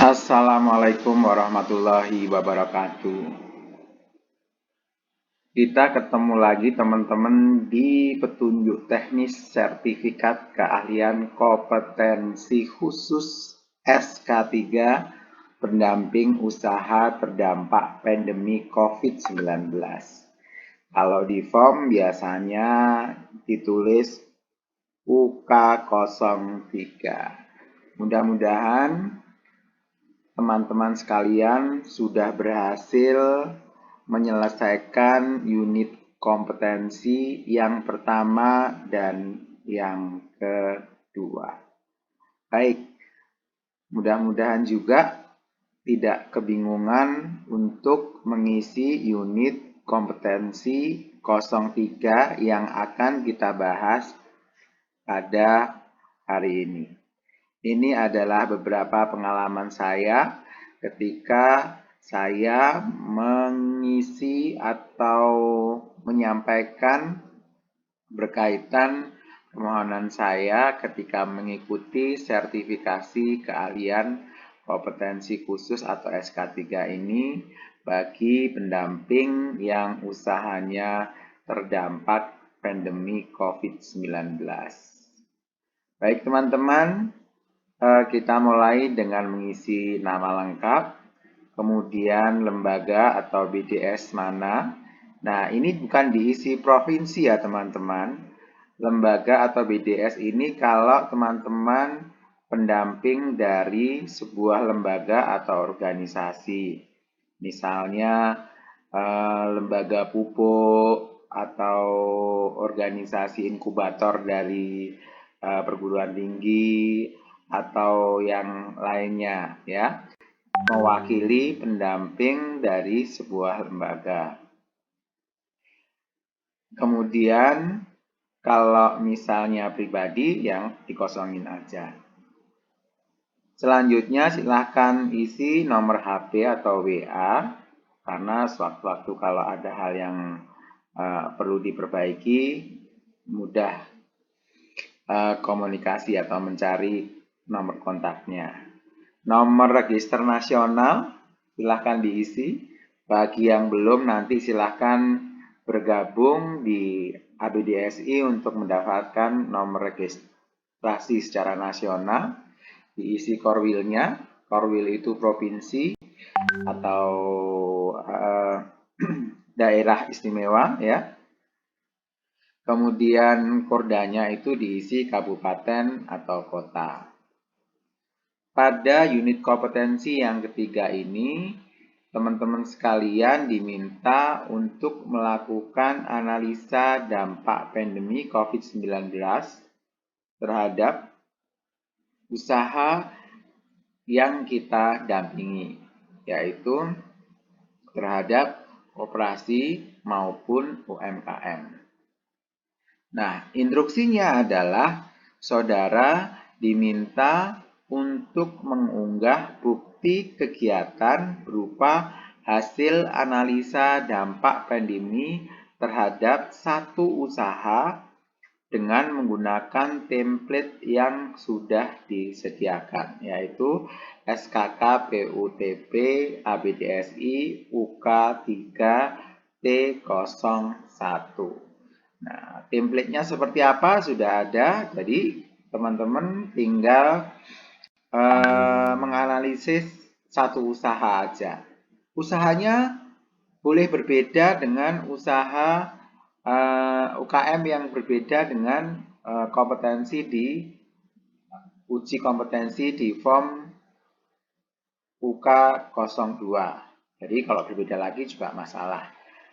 Assalamualaikum warahmatullahi wabarakatuh. Kita ketemu lagi teman-teman di petunjuk teknis sertifikat keahlian kompetensi khusus SK3 pendamping usaha terdampak pandemi COVID-19. Kalau di form biasanya ditulis UK03. Mudah-mudahan teman-teman sekalian sudah berhasil menyelesaikan unit kompetensi yang pertama dan yang kedua. Baik, mudah-mudahan juga tidak kebingungan untuk mengisi unit kompetensi 03 yang akan kita bahas pada hari ini. Ini adalah beberapa pengalaman saya ketika saya mengisi atau menyampaikan berkaitan permohonan saya ketika mengikuti sertifikasi keahlian kompetensi khusus atau SK3 ini bagi pendamping yang usahanya terdampak pandemi COVID-19. Baik teman-teman, kita mulai dengan mengisi nama lengkap, kemudian lembaga atau BDS mana. Nah, ini bukan diisi provinsi ya teman-teman. Lembaga atau BDS ini kalau teman-teman pendamping dari sebuah lembaga atau organisasi. Misalnya lembaga pupuk atau organisasi inkubator dari perguruan tinggi atau yang lainnya ya, mewakili pendamping dari sebuah lembaga. Kemudian kalau misalnya pribadi yang dikosongin aja. Selanjutnya silahkan isi nomor HP atau WA karena sewaktu-waktu kalau ada hal yang perlu diperbaiki mudah komunikasi atau mencari nomor kontaknya. Nomor register nasional silahkan diisi. Bagi yang belum nanti silahkan bergabung di ABDSI untuk mendapatkan nomor registrasi secara nasional. Diisi korwilnya. Korwil itu provinsi atau daerah istimewa ya. Kemudian kordanya itu diisi kabupaten atau kota. Pada unit kompetensi yang ketiga ini, teman-teman sekalian diminta untuk melakukan analisa dampak pandemi COVID-19 terhadap usaha yang kita dampingi, yaitu terhadap koperasi maupun UMKM. Nah, instruksinya adalah saudara diminta untuk mengunggah bukti kegiatan berupa hasil analisa dampak pandemi terhadap satu usaha dengan menggunakan template yang sudah disediakan, yaitu SKK PUTP ABDSI UK3 T01. Nah, template-nya seperti apa sudah ada, jadi teman-teman tinggal menganalisis satu usaha aja. Usahanya boleh berbeda dengan usaha UKM yang berbeda dengan kompetensi di uji kompetensi di form UK02. Jadi kalau berbeda lagi juga masalah.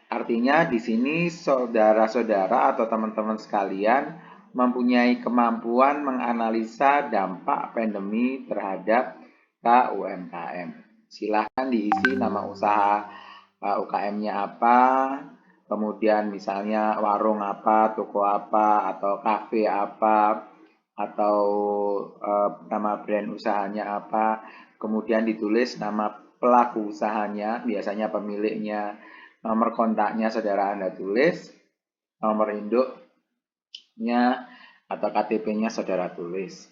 Artinya di sini saudara-saudara atau teman-teman sekalian mempunyai kemampuan menganalisa dampak pandemi terhadap UMKM. Silahkan diisi nama usaha UKM-nya apa, kemudian misalnya warung apa, toko apa, atau kafe apa, atau nama brand usahanya apa, kemudian ditulis nama pelaku usahanya, biasanya pemiliknya, nomor kontaknya saudara Anda tulis, nomor induknya atau KTP-nya saudara tulis.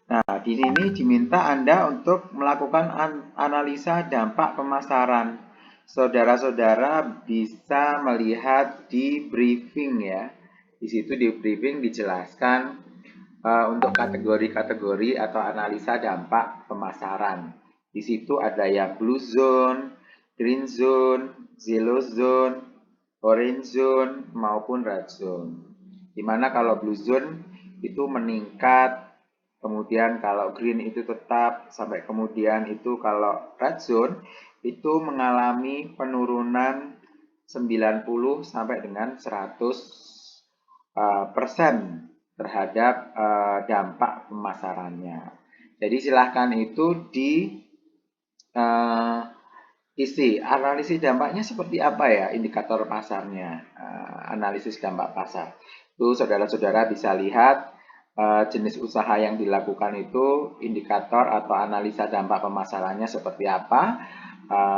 Nah, di sini diminta Anda untuk melakukan analisa dampak pemasaran. Saudara-saudara bisa melihat di briefing ya. Di situ di briefing dijelaskan untuk kategori-kategori atau analisa dampak pemasaran. Di situ ada yang blue zone, green zone, yellow zone, orange zone, maupun red zone. Dimana kalau blue zone itu meningkat, kemudian kalau green itu tetap, sampai kemudian itu kalau red zone itu mengalami penurunan 90 sampai dengan 100% terhadap dampak pemasarannya. Jadi silahkan itu di isi analisis dampaknya seperti apa ya indikator pasarnya, analisis dampak pasar. Itu saudara-saudara bisa lihat jenis usaha yang dilakukan itu, indikator atau analisa dampak pemasarannya seperti apa.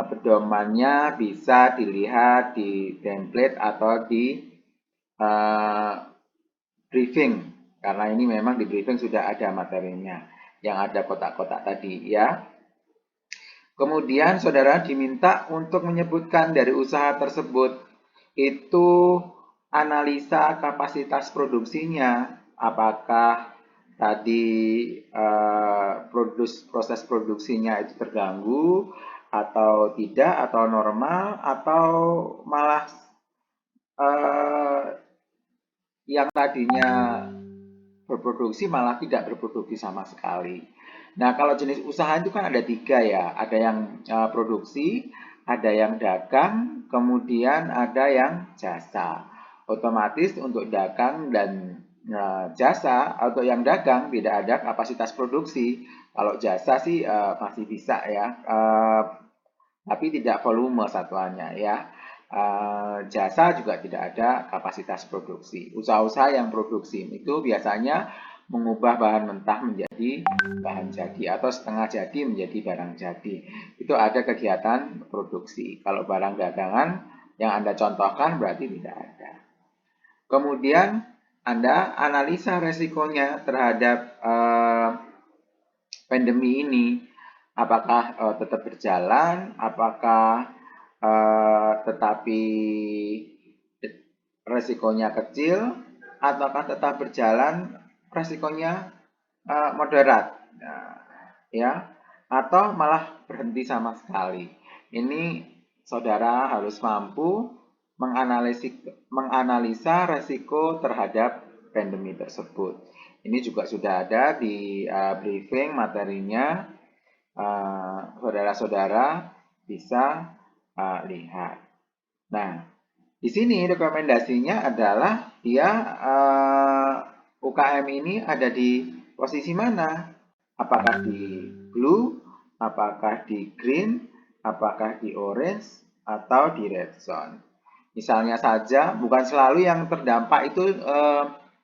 Pedomannya bisa dilihat di template atau di briefing, karena ini memang di briefing sudah ada materinya yang ada kotak-kotak tadi ya. Kemudian saudara diminta untuk menyebutkan dari usaha tersebut itu analisa kapasitas produksinya, apakah tadi proses produksinya itu terganggu atau tidak, atau normal, atau malah yang tadinya berproduksi malah tidak berproduksi sama sekali. Nah, kalau jenis usaha itu kan ada 3 ya, ada yang produksi, ada yang dagang, kemudian ada yang jasa. Otomatis untuk dagang dan jasa, atau yang dagang tidak ada kapasitas produksi. Kalau jasa sih masih bisa ya, tapi tidak volume satuannya ya. Jasa juga tidak ada kapasitas produksi. Usaha-usaha yang produksi itu biasanya mengubah bahan mentah menjadi bahan jadi atau setengah jadi menjadi barang jadi. Itu ada kegiatan produksi. Kalau barang dagangan yang Anda contohkan berarti tidak ada. Kemudian Anda analisa resikonya terhadap pandemi ini. Apakah tetap berjalan, apakah tetapi resikonya kecil, ataukah tetap berjalan resikonya moderat, ya, atau malah berhenti sama sekali. Ini saudara harus mampu menganalisa resiko terhadap pandemi tersebut. Ini juga sudah ada di briefing materinya, saudara-saudara bisa lihat. Nah, di sini rekomendasinya adalah dia UKM ini ada di posisi mana? Apakah di blue, apakah di green, apakah di orange, atau di red zone. Misalnya saja, bukan selalu yang terdampak itu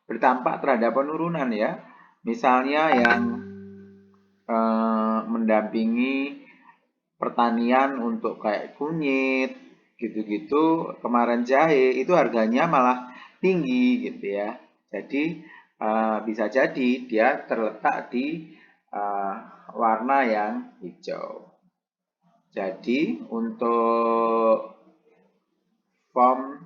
berdampak terhadap penurunan ya. Misalnya yang mendampingi pertanian untuk kayak kunyit, gitu-gitu, kemarin jahe itu harganya malah tinggi gitu ya. Jadi bisa jadi dia terletak di warna yang hijau. Jadi untuk form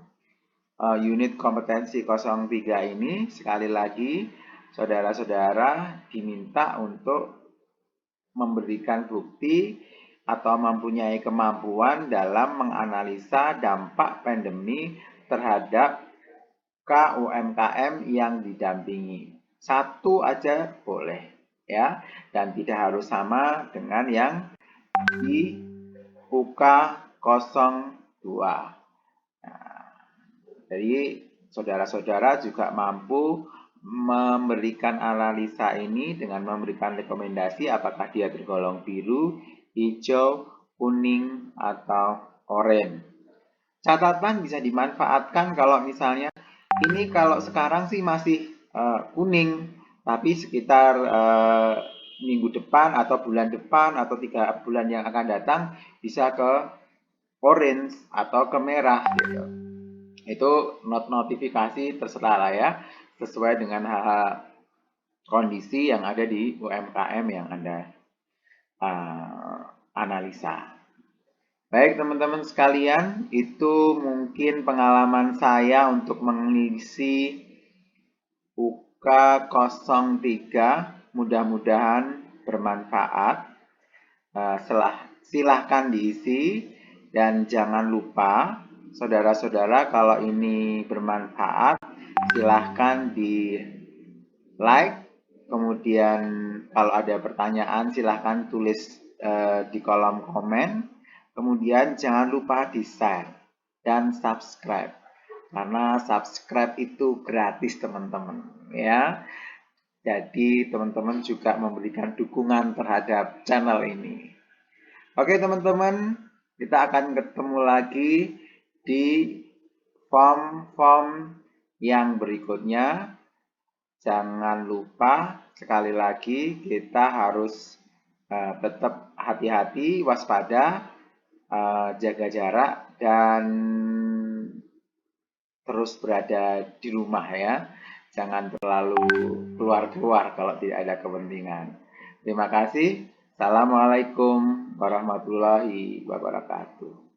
unit kompetensi 03 ini sekali lagi saudara-saudara diminta untuk memberikan bukti atau mempunyai kemampuan dalam menganalisa dampak pandemi terhadap KUMKM yang didampingi. Satu aja boleh ya, dan tidak harus sama dengan yang di UK 02. Nah, jadi saudara-saudara juga mampu memberikan analisa ini dengan memberikan rekomendasi apakah dia tergolong biru, hijau, kuning, atau oranye. Catatan bisa dimanfaatkan kalau misalnya ini kalau sekarang sih masih kuning, tapi sekitar minggu depan atau bulan depan atau 3 bulan yang akan datang bisa ke orange atau ke merah gitu. Itu notifikasi terserah lah ya, sesuai dengan hal-hal kondisi yang ada di UMKM yang Anda analisa. Baik teman-teman sekalian, itu mungkin pengalaman saya untuk mengisi UK 03. Mudah-mudahan bermanfaat. Silahkan diisi dan jangan lupa saudara-saudara, kalau ini bermanfaat silahkan di like, kemudian kalau ada pertanyaan silahkan tulis di kolom komen. Kemudian jangan lupa di-share dan subscribe. Karena subscribe itu gratis teman-teman ya. Jadi teman-teman juga memberikan dukungan terhadap channel ini. Oke teman-teman, kita akan ketemu lagi di form-form yang berikutnya. Jangan lupa sekali lagi kita harus tetap hati-hati, waspada, jaga jarak, dan terus berada di rumah ya. Jangan terlalu keluar-keluar kalau tidak ada kepentingan. Terima kasih. Assalamualaikum warahmatullahi wabarakatuh.